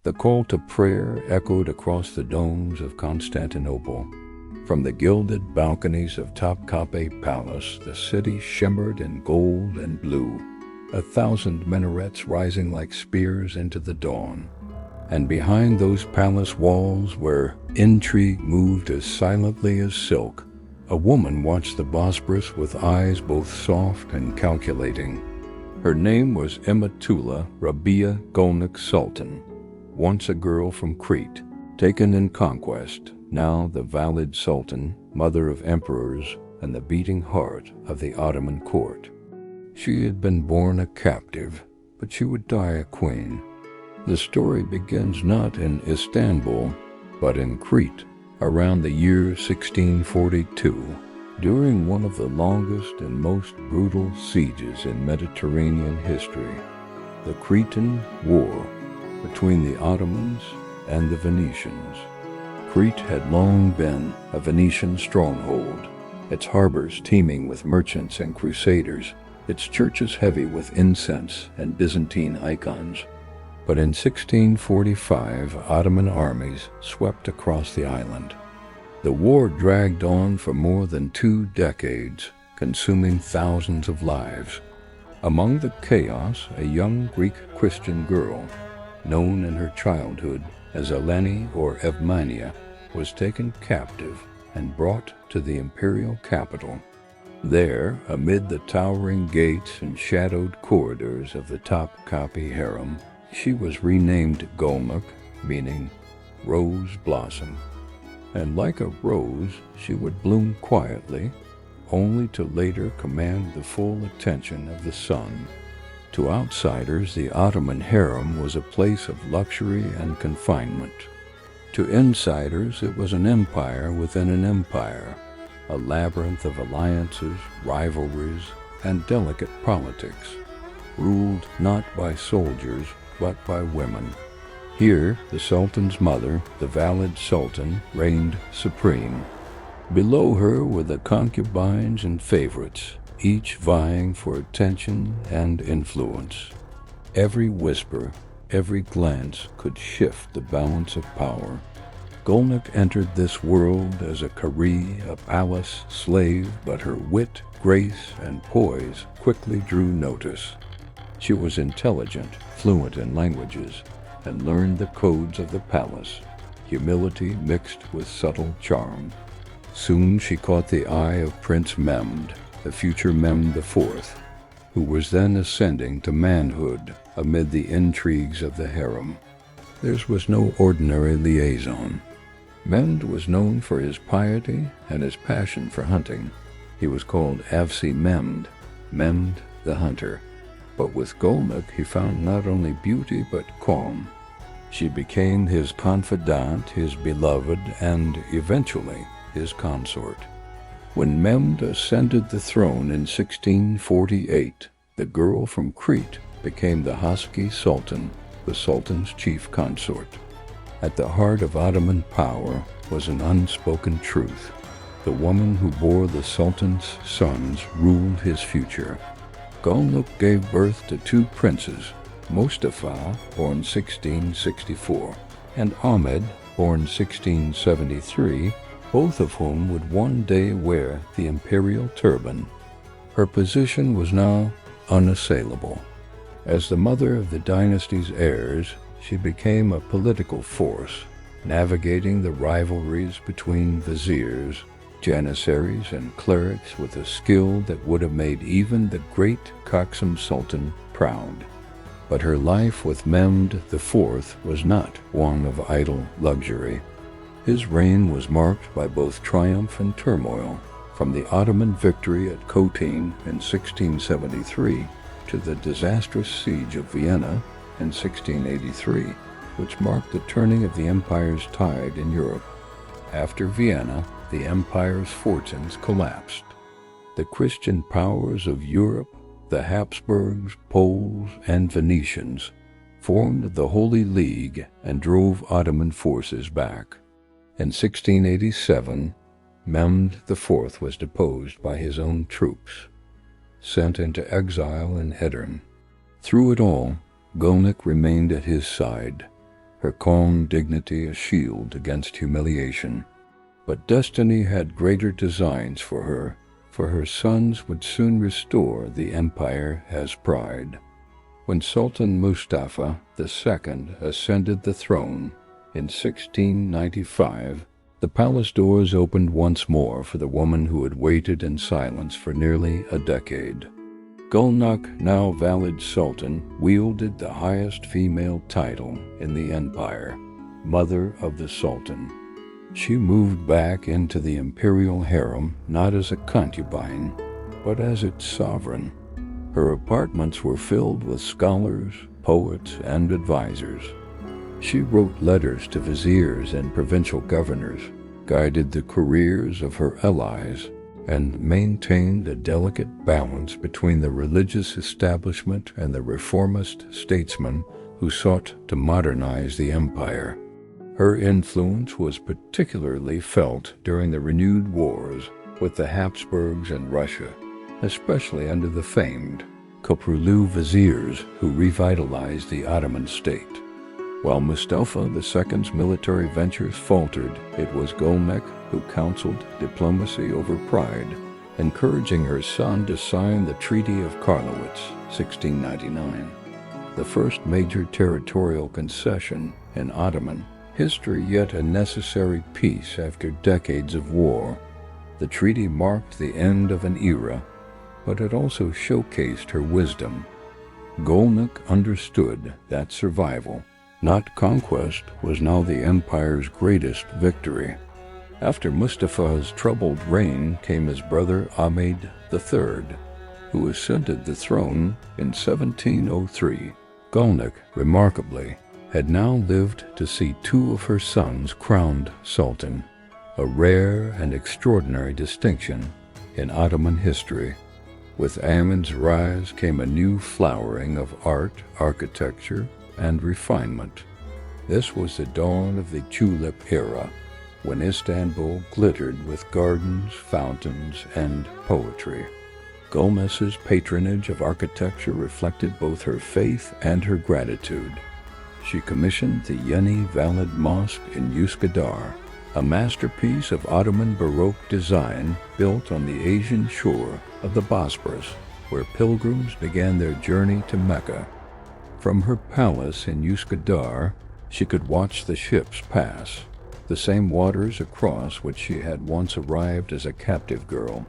The call to prayer echoed across the domes of Constantinople. From the gilded balconies of Topkapi Palace, the city shimmered in gold and blue, 1,000 minarets rising like spears into the dawn. And behind those palace walls, where intrigue moved as silently as silk, a woman watched the Bosporus with eyes both soft and calculating. Her name was Emetullah Rabia Gülnuş Sultan, once a girl from Crete, taken in conquest, now the Valide Sultan, mother of emperors and the beating heart of the Ottoman court. She had been born a captive, but she would die a queen. The story begins not in Istanbul, but in Crete, around the year 1642, during one of the longest and most brutal sieges in Mediterranean history, the Cretan War between the Ottomans and the Venetians. Crete had long been a Venetian stronghold, its harbors teeming with merchants and crusaders, its churches heavy with incense and Byzantine icons. But in 1645, Ottoman armies swept across the island. The war dragged on for more than 2 decades, consuming thousands of lives. Among the chaos, a young Greek Christian girl, known in her childhood as Eleni or Evmania, was taken captive and brought to the imperial capital. There, amid the towering gates and shadowed corridors of the Topkapi Harem, she was renamed Gülnuş, meaning rose blossom. And like a rose, she would bloom quietly, only to later command the full attention of the sun. To outsiders, the Ottoman harem was a place of luxury and confinement. To insiders, it was an empire within an empire, a labyrinth of alliances, rivalries, and delicate politics, ruled not by soldiers, but by women. Here, the Sultan's mother, the Valide Sultan, reigned supreme. Below her were the concubines and favorites, each vying for attention and influence. Every whisper, every glance could shift the balance of power. Gülnuş entered this world as a Kari, a palace slave, but her wit, grace, and poise quickly drew notice. She was intelligent, fluent in languages, and learned the codes of the palace, humility mixed with subtle charm. Soon she caught the eye of Prince Mehmed, the future Mehmed IV, who was then ascending to manhood amid the intrigues of the harem. Theirs was no ordinary liaison. Mehmed was known for his piety and his passion for hunting. He was called Avsi Mehmed, Mehmed the Hunter. But with Gülnuş he found not only beauty but calm. She became his confidant, his beloved, and eventually his consort. When Mehmed ascended the throne in 1648, the girl from Crete became the Haseki Sultan, the Sultan's chief consort. At the heart of Ottoman power was an unspoken truth. The woman who bore the Sultan's sons ruled his future. Gülnuş gave birth to 2 princes, Mustafa, born 1664, and Ahmed, born 1673, both of whom would one day wear the imperial turban. Her position was now unassailable. As the mother of the dynasty's heirs, she became a political force, navigating the rivalries between viziers, janissaries, and clerics with a skill that would have made even the great Qasim Sultan proud. But her life with Mehmed IV was not one of idle luxury. His reign was marked by both triumph and turmoil, from the Ottoman victory at Kotin in 1673 to the disastrous siege of Vienna in 1683, which marked the turning of the empire's tide in Europe. After Vienna, the empire's fortunes collapsed. The Christian powers of Europe, the Habsburgs, Poles, and Venetians, formed the Holy League and drove Ottoman forces back. In 1687, Mehmed IV was deposed by his own troops, sent into exile in Edirne. Through it all, Gülnuş remained at his side, her calm dignity a shield against humiliation. But destiny had greater designs for her sons would soon restore the empire as pride. When Sultan Mustafa II ascended the throne in 1695, the palace doors opened once more for the woman who had waited in silence for nearly a decade. Gülnuk, now valid sultan, wielded the highest female title in the empire, Mother of the Sultan. She moved back into the imperial harem not as a concubine, but as its sovereign. Her apartments were filled with scholars, poets, and advisors. She wrote letters to viziers and provincial governors, guided the careers of her allies, and maintained a delicate balance between the religious establishment and the reformist statesmen who sought to modernize the empire. Her influence was particularly felt during the renewed wars with the Habsburgs and Russia, especially under the famed Köprülü viziers who revitalized the Ottoman state. While Mustafa II's military ventures faltered, it was Gülnuk who counseled diplomacy over pride, encouraging her son to sign the Treaty of Karlowitz, 1699, the first major territorial concession in Ottoman history, yet a necessary peace after decades of war. The treaty marked the end of an era, but it also showcased her wisdom. Gülnuk understood that survival, not conquest, was now the empire's greatest victory. After Mustafa's troubled reign came his brother Ahmed III, who ascended the throne in 1703. Gülnuk, remarkably, had now lived to see two of her sons crowned sultan, a rare and extraordinary distinction in Ottoman history. With Ahmed's rise came a new flowering of art, architecture, and refinement. This was the dawn of the tulip era, when Istanbul glittered with gardens, fountains, and poetry. Gülnuk's patronage of architecture reflected both her faith and her gratitude. She commissioned the Yeni Valid Mosque in Üsküdar, a masterpiece of Ottoman Baroque design built on the Asian shore of the Bosphorus, where pilgrims began their journey to Mecca. From her palace in Üsküdar, she could watch the ships pass, the same waters across which she had once arrived as a captive girl.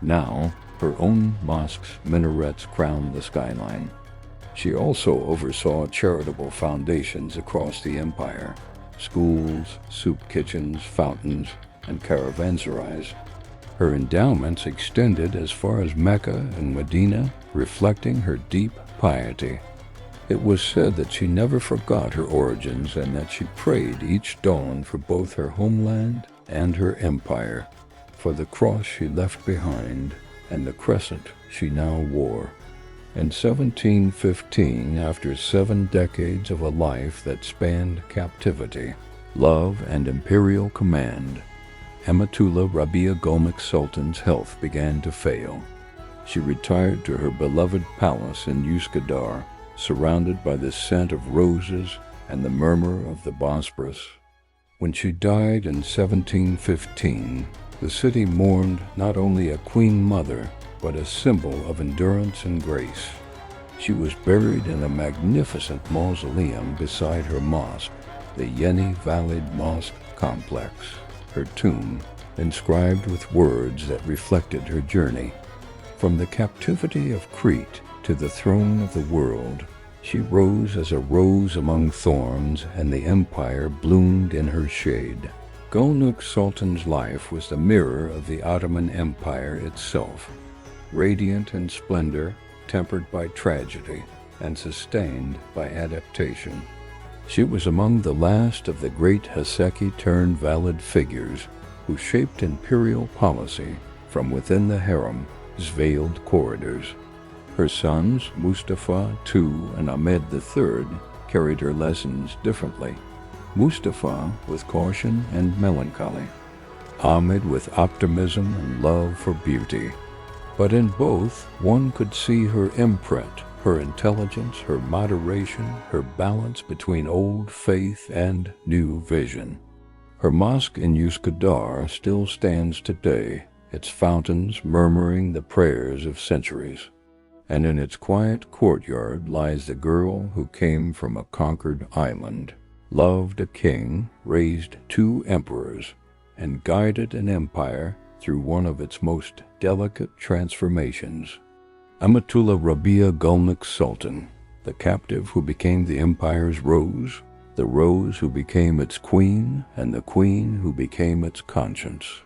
Now, her own mosque's minarets crowned the skyline. She also oversaw charitable foundations across the empire, schools, soup kitchens, fountains, and caravanserais. Her endowments extended as far as Mecca and Medina, reflecting her deep piety. It was said that she never forgot her origins and that she prayed each dawn for both her homeland and her empire, for the cross she left behind and the crescent she now wore. In 1715, after 7 decades of a life that spanned captivity, love, and imperial command, Emetullah Rabia Gülnuş Sultan's health began to fail. She retired to her beloved palace in Üsküdar, surrounded by the scent of roses and the murmur of the Bosphorus. When she died in 1715, the city mourned not only a queen mother, but a symbol of endurance and grace. She was buried in a magnificent mausoleum beside her mosque, the Yeni Valid Mosque complex. Her tomb, inscribed with words that reflected her journey. From the captivity of Crete to the throne of the world, she rose as a rose among thorns, and the empire bloomed in her shade. Gülnuş Sultan's life was the mirror of the Ottoman Empire itself, radiant in splendor, tempered by tragedy, and sustained by adaptation. She was among the last of the great Haseki-turned-valid figures who shaped imperial policy from within the harem's veiled corridors. Her sons, Mustafa II and Ahmed III, carried her lessons differently. Mustafa with caution and melancholy, Ahmed with optimism and love for beauty. But in both, one could see her imprint, her intelligence, her moderation, her balance between old faith and new vision. Her mosque in Üsküdar still stands today, its fountains murmuring the prayers of centuries. And in its quiet courtyard lies the girl who came from a conquered island, loved a king, raised 2 emperors, and guided an empire through one of its most delicate transformations. Emetullah Rabia Gülnuş Sultan, the captive who became the empire's rose, the rose who became its queen, and the queen who became its conscience.